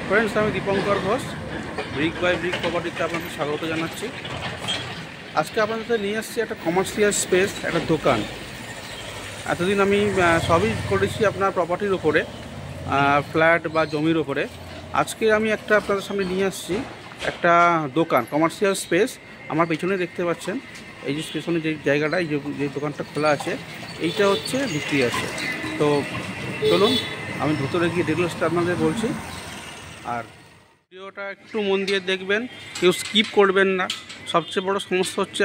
Friends আমি Dipankar Ghosh brick by brick প্রপার্টিতে আপনাদের স্বাগত জানাচ্ছি। আজকে আপনাদের সাথে নিয়ে আসছি একটা কমার্শিয়াল স্পেস, একটা দোকান। এতদিন আমি সবই করেছি আপনার প্রপার্টির উপরে, ফ্ল্যাট বা জমির উপরে। আজকে আমি একটা আপনাদের সামনে নিয়ে আসছি একটা দোকান, কমার্শিয়াল স্পেস। আমার পেছনে দেখতে পাচ্ছেন এই যে পেছনে যে জায়গাটা, এই যে দোকানটা খোলা আছে, এইটা হচ্ছে বিক্রি আছে। তো চলুন আমি ভেতরে গিয়ে ডিটেলসটা আপনাদের বলছি। আর ভিডিওটা একটু মন দিয়ে দেখবেন, কেউ স্কিপ করবেন না। সবচেয়ে বড় সমস্যা হচ্ছে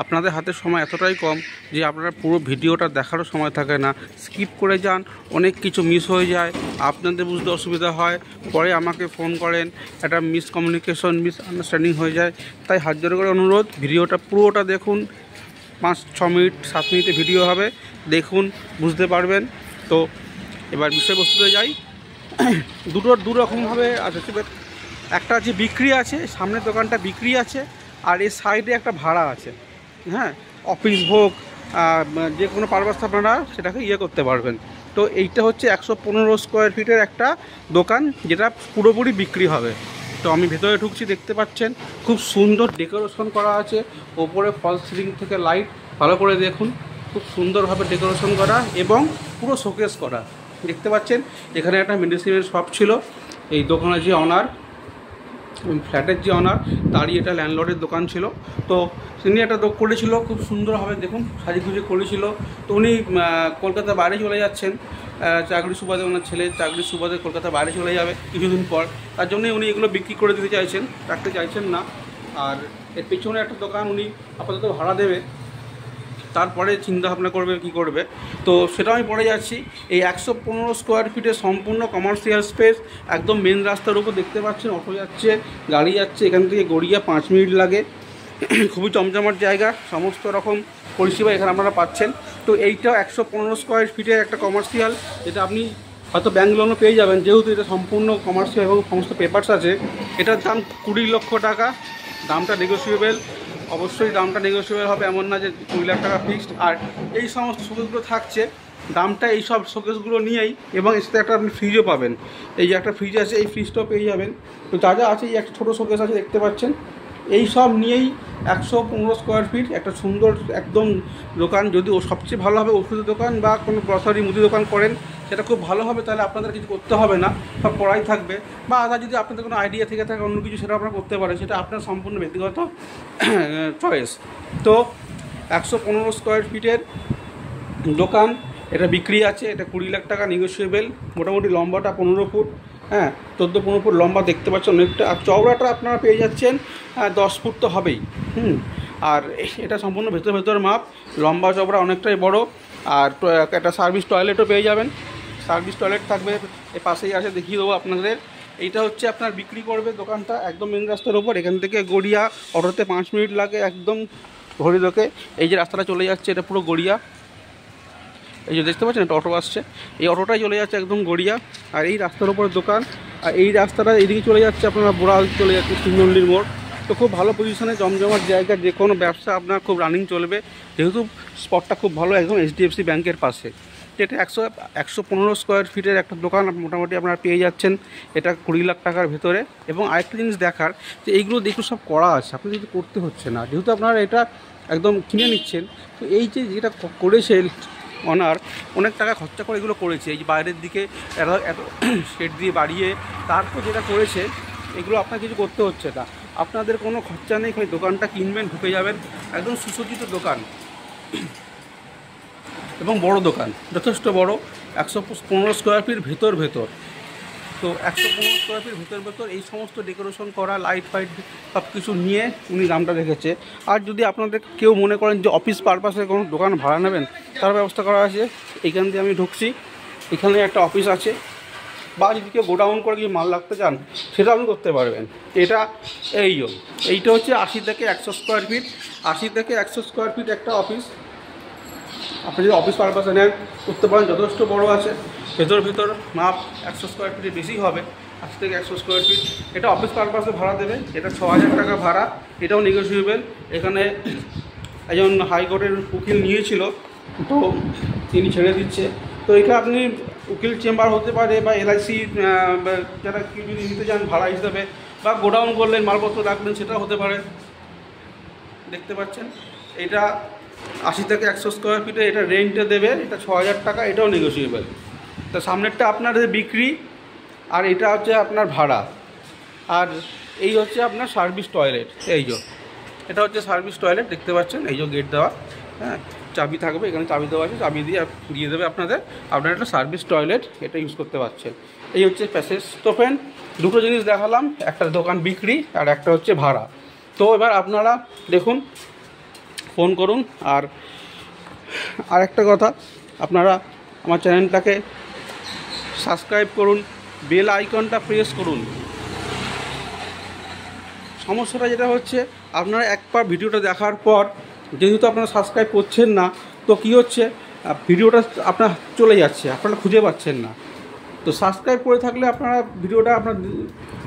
আপনাদের হাতে সময় এতটাই কম যে আপনারা পুরো ভিডিওটা দেখারও সময় থাকে না, স্কিপ করে যান, অনেক কিছু মিস হয়ে যায়, আপনাদের বুঝতে অসুবিধা হয়, পরে আমাকে ফোন করেন, একটা মিসকমিউনিকেশন, মিসআন্ডারস্ট্যান্ডিং হয়ে যায়। তাই হাত জোড় করে অনুরোধ, ভিডিওটা পুরোটা দেখুন। 5-6 মিনিট 7 মিনিটে ভিডিও হবে, দেখুন, বুঝতে পারবেন। তো এবার বিষয়বস্তুতে যাই। দু রকমভাবে আছে। একটা আছে বিক্রি আছে, সামনের দোকানটা বিক্রি আছে, আর এর সাইডে একটা ভাড়া আছে। হ্যাঁ, অফিস হোক, যে কোনো পারপাস আপনারা সেটাকে করতে পারবেন। তো এইটা হচ্ছে 115 স্কোয়ার ফিটের একটা দোকান, যেটা পুরোপুরি বিক্রি হবে। তো আমি ভেতরে ঢুকছি, দেখতে পাচ্ছেন খুব সুন্দর ডেকোরেশন করা আছে। ওপরে ফল সিলিং থেকে লাইট, ভালো করে দেখুন, খুব সুন্দরভাবে ডেকোরেশন করা এবং পুরো শোকেস করা। দেখতে পাচ্ছেন এখানে একটা মেডিসিনের শপ ছিল। এই দোকানের যে অনার, ফ্ল্যাটের যে অনার, তারই এটা ল্যান্ডলর্ডের দোকান ছিল। তো তিনি একটা করেছিল খুব সুন্দরভাবে, দেখুন সাজিগুজি করেছিল। তো উনি কলকাতার বাইরে চলে যাচ্ছেন, চাকরি সুবাদে, ওনার ছেলে চাকরির সুবাদে কলকাতার বাইরে চলে যাবে কিছুদিন পর। তার জন্যই উনি এগুলো বিক্রি করে দিতে চাইছেন, রাখতে চাইছেন না। আর এর পেছনে একটা দোকান উনি আপাতত ভাড়া দেবে, তারপরে চিন্তা ভাবনা করবে কি করবে। তো সেটা আমি পরে যাচ্ছি। এই 115 স্কোয়ার ফিটের সম্পূর্ণ কমার্শিয়াল স্পেস, একদম মেন রাস্তার উপর দেখতে পাচ্ছেন, অটো যাচ্ছে, গাড়ি যাচ্ছে, এখান থেকে গড়িয়া 5 মিনিট লাগে। খুবই জমজমাট জায়গা, সমস্ত রকম পরিষেবা এখানে আপনারা পাচ্ছেন। তো এইটা 115 স্কোয়ার ফিটের একটা কমার্শিয়াল, যেটা আপনি হয়তো ব্যাঙ্ক লোনও পেয়ে যাবেন, যেহেতু এটা সম্পূর্ণ কমার্শিয়াল এবং সমস্ত পেপারস আছে। এটার দাম 20 লক্ষ টাকা। দামটা নেগোসিয়েবল, অবশ্যই দামটা নেগোসিয়েবল হবে, এমন না যে 20 লাখ টাকা ফিক্সড। আর এই সমস্ত শোকেসগুলো থাকছে, দামটা এই সব শোকেসগুলো নিয়েই, এবং এর সাথে একটা আপনি ফ্রিজও পাবেন। এই যে একটা ফ্রিজ আছে, এই ফ্রিজটাও পেয়ে যাবেন। তো যা যা আছে, এই একটা ছোটো শোকেস আছে দেখতে পাচ্ছেন, এই সব নিয়েই 115 স্কোয়ার ফিট একটা সুন্দর একদম দোকান। যদি ও সবচেয়ে ভালো হবে ওষুধের দোকান বা কোনো গ্রসারি মুদি দোকান করেন, সেটা খুব ভালো হবে। তাহলে আপনাদের কিছু করতে হবে না, সব পড়াই থাকবে। বা আদা যদি আপনাদের কোনো আইডিয়া থেকে থাকে অন্য কিছু, সেটা আপনারা করতে পারেন, সেটা আপনার সম্পূর্ণ ব্যক্তিগত চয়েস। তো 115 স্কোয়ার ফিটের দোকান, এটা বিক্রি আছে। এটা 20 লাখ টাকা নেগোসিয়েবল। মোটামুটি লম্বাটা 15 ফুট, হ্যাঁ 14-15 ফুট লম্বা দেখতে পাচ্ছেন অনেকটা। আর চওড়াটা আপনারা পেয়ে যাচ্ছেন 10 ফুট তো হবেই। আর এটা সম্পূর্ণ ভেতর মাপ, লম্বা চওড়া অনেকটাই বড়। আর একটা সার্ভিস টয়লেটও পেয়ে যাবেন, সার্ভিস টয়লেট থাকবে, এর পাশেই আছে, দেখিয়ে দেবো আপনাদের। এইটা হচ্ছে আপনার বিক্রি করবে দোকানটা একদম মেন রাস্তার ওপর। এখান থেকে গড়িয়া অটোতে 5 মিনিট লাগে, একদম ঘড়ি লোকে। এই যে রাস্তাটা চলে যাচ্ছে, এটা পুরো গড়িয়া। এই যে দেখতে পাচ্ছেন একটা অটো আসছে, এই অটোটাই চলে যাচ্ছে একদম গড়িয়া। আর এই রাস্তার উপর দোকান, আর এই রাস্তাটা এইদিকে চলে যাচ্ছে আপনারা বোড়াল চলে যাচ্ছে শিবমন্দির মোড়। তো খুব ভালো পজিশনে, জমজমাট জায়গা, যে কোনো ব্যবসা আপনার খুব রানিং চলবে, যেহেতু স্পটটা খুব ভালো, একদম HDFC ব্যাংকের পাশে। এটা 115 স্কোয়ার ফিটের একটা দোকান মোটামুটি আপনারা পেয়ে যাচ্ছেন, এটা 20 লাখ টাকার ভেতরে। এবং আরেকটা জিনিস দেখার, যে এইগুলো দেখুন সব করা আছে, আপনাদের কিছু করতে হচ্ছে না, যেহেতু আপনারা এটা একদম কিনে নিচ্ছেন। তো এই যে যেটা করেছে অনার, অনেক টাকা খরচা করে এগুলো করেছে। এই যে বাইরের দিকে এত শেড দিয়ে বাড়িয়ে তারপর যেটা করেছে, এগুলো আপনার কিছু করতে হচ্ছে না, আপনাদের কোনো খরচা নেই। খালি দোকানটা কিনবেন, ঢুকে যাবেন, একদম সুসজ্জিত দোকান এবং বড় দোকান, যথেষ্ট বড়। 115 স্কোয়ার ফিট ভেতর। তো 115 স্কোয়ার ফিট ভেতর এই সমস্ত ডেকোরেশন করা, লাইট ফাইট সব কিছু নিয়ে উনি দামটা রেখেছে। আর যদি আপনাদের কেউ মনে করেন যে অফিস পারপাসে কোনো দোকান ভাড়া নেবেন, তার ব্যবস্থা করা আছে। এইখান দিয়ে আমি ঢুকছি, এখানে একটা অফিস আছে। বা যদি কেউ গোডাউন করে গিয়ে মাল রাখতে চান, সেটা আপনি করতে পারবেন। এটা এইটা হচ্ছে 80 থেকে 100 স্কোয়ার ফিট। 80 থেকে 100 স্কোয়ার ফিট একটা অফিস, আপনি যদি অফিস পারপাসে নেন করতে পারেন, যথেষ্ট বড় আছে। ভেতর মাপ 100 স্কোয়ার ফিটের বেশি হবে, 80 থেকে 100 স্কোয়ার ফিট। এটা অফিস পারপাসে ভাড়া দেবে, এটা 6000 টাকা ভাড়া, এটাও নেগোসিয়েবল। এখানে একজন হাইকোর্টের উকিল নিয়েছিল, তো তিনি ছেড়ে দিচ্ছে। তো এটা আপনি উকিল চেম্বার হতে পারে, বা এলআইসি যারা কেউ যদি নিতে চান ভাড়া হিসাবে, বা গোডাউন করলেন মালপত্র রাখলেন, সেটা হতে পারে। দেখতে পাচ্ছেন এটা 80 থেকে 100 স্কোয়ার ফিটে এটা রেন্টে দেবে, এটা 6000 টাকা, এটাও নেগোসিয়েবল। তা সামনেরটা আপনাদের বিক্রি, আর এটা হচ্ছে আপনার ভাড়া। আর এই হচ্ছে আপনার সার্ভিস টয়লেট, এই যে এটা হচ্ছে সার্ভিস টয়লেট, দেখতে পাচ্ছেন এই যে গেট দেওয়া, হ্যাঁ চাবি থাকবে, এখানে চাবি দেওয়া আছে, চাবি দিয়ে দেবে আপনাদের, আপনারা একটা সার্ভিস টয়লেট এটা ইউজ করতে পারছেন। এই হচ্ছে প্যাসেজ। তো ফ্রেন্ড, দুটো জিনিস দেখালাম, একটা দোকান বিক্রি আর একটা হচ্ছে ভাড়া। তো এবার আপনারা দেখুন, ফোন করুন। আর একটা কথা, আপনারা আমার চ্যানেলটাকে সাবস্ক্রাইব করুন, বেল আইকনটা প্রেস করুন। সমস্যাটা যেটা হচ্ছে, আপনারা একবার ভিডিওটা দেখার পর যেহেতু আপনারা সাবস্ক্রাইব করছেন না, তো কী হচ্ছে, ভিডিওটা আপনার চলে যাচ্ছে, আপনারা খুঁজে পাচ্ছেন না। তো সাবস্ক্রাইব করে থাকলে আপনারা ভিডিওটা আপনার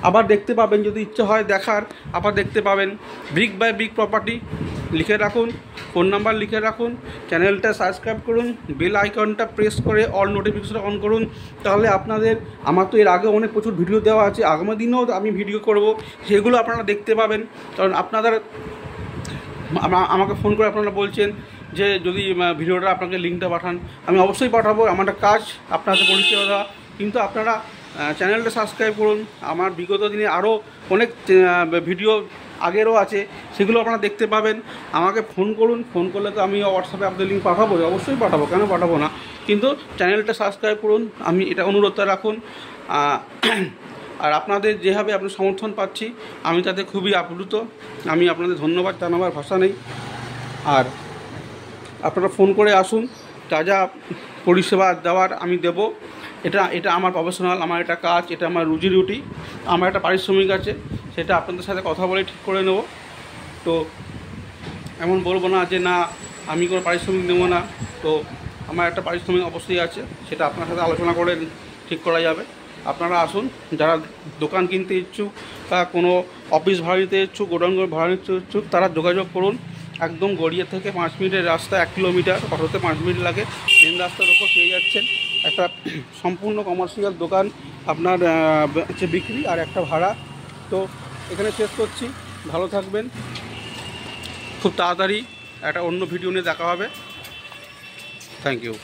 আবার দেখতে পাবেন, যদি ইচ্ছা হয় দেখার আবার দেখতে পাবেন। ব্রিক বাই ব্রিক প্রপার্টি লিখে রাখুন, ফোন নাম্বার লিখে রাখুন, চ্যানেলটা সাবস্ক্রাইব করুন, বেল আইকনটা প্রেস করে অল নোটিফিকেশন অন করুন। তাহলে আপনাদের, আমার তো এর আগে অনেক প্রচুর ভিডিও দেওয়া আছে, আগামী দিনেও আমি ভিডিও করব, সেগুলো আপনারা দেখতে পাবেন। কারণ আপনাদের আমাকে ফোন করে আপনারা বলছেন যে যদি ভিডিওটা আপনাকে লিঙ্কটা পাঠান, আমি অবশ্যই পাঠাবো, আমার একটা কাজ আপনাদের পরিষেবা দেওয়া। কিন্তু আপনারা চ্যানেলটা সাবস্ক্রাইব করুন। আমার বিগত দিনে আরও অনেক ভিডিও আগেরও আছে, সেগুলো আপনারা দেখতে পাবেন। আমাকে ফোন করুন, ফোন করলে তো আমি হোয়াটসঅ্যাপে আপনাদের লিঙ্ক পাঠাবো, অবশ্যই পাঠাবো, কেন পাঠাবো না। কিন্তু চ্যানেলটা সাবস্ক্রাইব করুন, আমি এটা অনুরোধটা রাখুন। আর আপনাদের যেভাবে আপনার সমর্থন পাচ্ছি, আমি তাতে খুবই আপ্লুত, আমি আপনাদের ধন্যবাদ জানাবার ভাষা নেই। আর আপনারা ফোন করে আসুন, যা যা পরিষেবা দেওয়ার আমি দেব। এটা আমার প্রফেশনাল, আমার এটা কাজ, এটা আমার রুজি রুটি, আমার একটা পারিশ্রমিক আছে, সেটা আপনাদের সাথে কথা বলে ঠিক করে নেব। তো এমন বলবো না যে না আমি কোনো পারিশ্রমিক নেব না, তো আমার একটা পারিশ্রমিক অবশ্যই আছে, সেটা আপনার সাথে আলোচনা করে ঠিক করা যাবে। আপনারা আসুন, যারা দোকান কিনতে ইচ্ছুক বা কোনো অফিস ভাড়া নিতে ইচ্ছুক, গোডাউন ভাড়া নিতে ইচ্ছুক, তারা যোগাযোগ করুন। একদম গড়িয়া থেকে 5 মিনিটের রাস্তা, 1 কিলোমিটার, অটোতে 5 মিনিট লাগে, মেন রাস্তার ওপর পেয়ে যাচ্ছেন একটা সম্পূর্ণ কমার্শিয়াল দোকান আপনার হচ্ছে বিক্রি, আর একটা ভাড়া। তো এখানে শেষ করছি, ভালো থাকবেন, খুব তাড়াতাড়ি একটা অন্য ভিডিও নিয়ে দেখা হবে। Thank you.